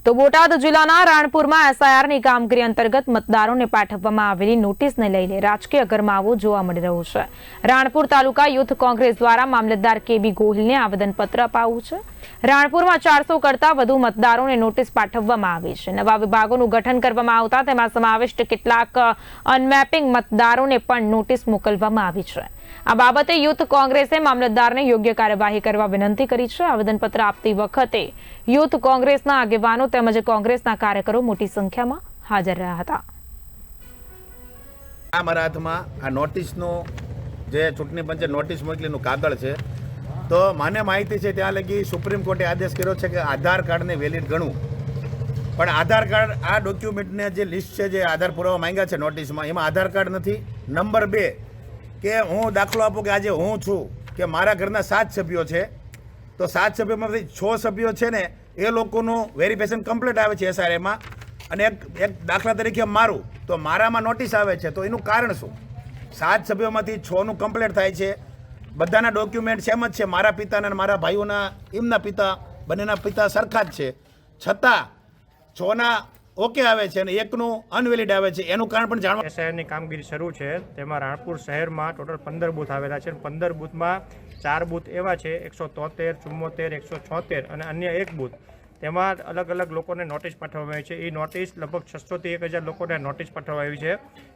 તો બોટાદ જિલ્લાના રાણપુરમાં એસઆઈઆરની કામગીરી અંતર્ગત મતદારોને પાઠવવામાં આવેલી નોટિસને લઈને રાજકીય ગરમાવો જોવા મળી રહ્યો છે। રાણપુર તાલુકા યુથ કોંગ્રેસ દ્વારા મામલતદાર કેબી ગોહિલને આવેદનપત્ર અપાવ્યું છે। રાણપુરમાં 400 કરતા વધુ મતદારોને નોટિસ પાઠવવામાં આવી છે। નવા વિભાગોનું ગઠન કરવામાં આવતા તેમાં સમાવિષ્ટ કેટલાક અનમેપિંગ મતદારોને પણ નોટિસ મોકલવામાં આવી છે। આ બાબતે યુથ કોંગ્રેસે મામલતદારને યોગ્ય કાર્યવાહી કરવા વિનંતી કરી છે। આવેદનપત્ર આપતી વખતે યુથ કોંગ્રેસના આગેવાનો તેમજ કોંગ્રેસના કાર્યકરો મોટી સંખ્યામાં હાજર રહ્યા હતા। આ મારા હાથમાં આ નોટિસનો જે ચૂંટણી પંચે નોટિસ મોકલીનું કાગળ છે, તો મને માહિતી છે ત્યાં લગી સુપ્રીમ કોર્ટે આદેશ કર્યો છે કે આધાર કાર્ડને વેલિડ ગણવું, પણ આધાર કાર્ડ આ ડોક્યુમેન્ટને જે લિસ્ટ છે, જે આધાર પુરાવા માંગ્યા છે નોટિસમાં, એમાં આધાર કાર્ડ નથી। નંબર 2 કે હું દાખલો આપું કે આજે હું છું કે મારા ઘરના 7 સભ્યો છે, તો 7 સભ્યોમાંથી 6 સભ્યો છે ને એ લોકોનું વેરિફિકેશન કમ્પ્લીટ આવે છે એસઆરએમાં, અને એક દાખલા તરીકે મારું તો મારામાં નોટિસ આવે છે, તો એનું કારણ શું? 7 સભ્યોમાંથી 6નું કમ્પ્લીટ થાય છે, બધાના ડોક્યુમેન્ટ સેમ જ છે, મારા પિતાના અને મારા ભાઈઓના એમના પિતા બંનેના પિતા સરખા જ છે, છતાં 6ના ઓકે આવે છે અને 1નું અનવેલિડ આવે છે। એનું કારણ પણ જાણવા શહેરની કામગીરી શરૂ છે, તેમાં રાણપુર શહેરમાં ટોટલ 15 બૂથ આવેલા છે। 15 બૂથમાં 4 બૂથ એવા છે 173, 74, 176 અને અન્ય 1 બૂથ, તેમાં અલગ અલગ લોકોને નોટિસ પાઠવવામાં આવી છે। એ નોટિસ લગભગ 600 થી 1000 લોકોને નોટિસ પાઠવવામાં આવી છે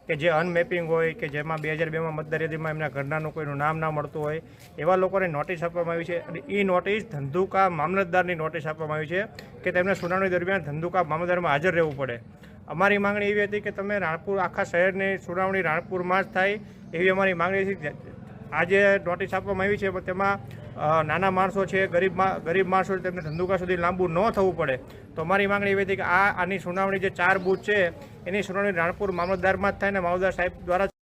કે જે અનમેપિંગ હોય કે જેમાં 2002માં મતદાર યાદીમાં એમના ઘરનાનું કોઈનું નામ ના મળતું હોય, એવા લોકોને નોટિસ આપવામાં આવી છે। અને એ નોટિસ ધંધુકા મામલતદારની નોટિસ આપવામાં આવી છે કે તેમને સુનાવણી દરમિયાન ધંધુકા મામલતદારમાં હાજર રહેવું પડે। અમારી માંગણી એવી હતી કે તમે રાણપુર આખા શહેરની સુનાવણી રાણપુરમાં જ થાય એવી અમારી માંગણી હતી। આજે નોટિસ આપવામાં આવી છે, તેમાં નાના માણસો છે, ગરીબ માણસો તેમને ધંધુકા સુધી લાંબુ ન થવું પડે, તો અમારી માંગણી એવી હતી કે આની સુનાવણી જે 4 બૂથ છે એની સુનાવણી રાણપુર મામલતદારમાં જ થાય ને મામલતદાર સાહેબ દ્વારા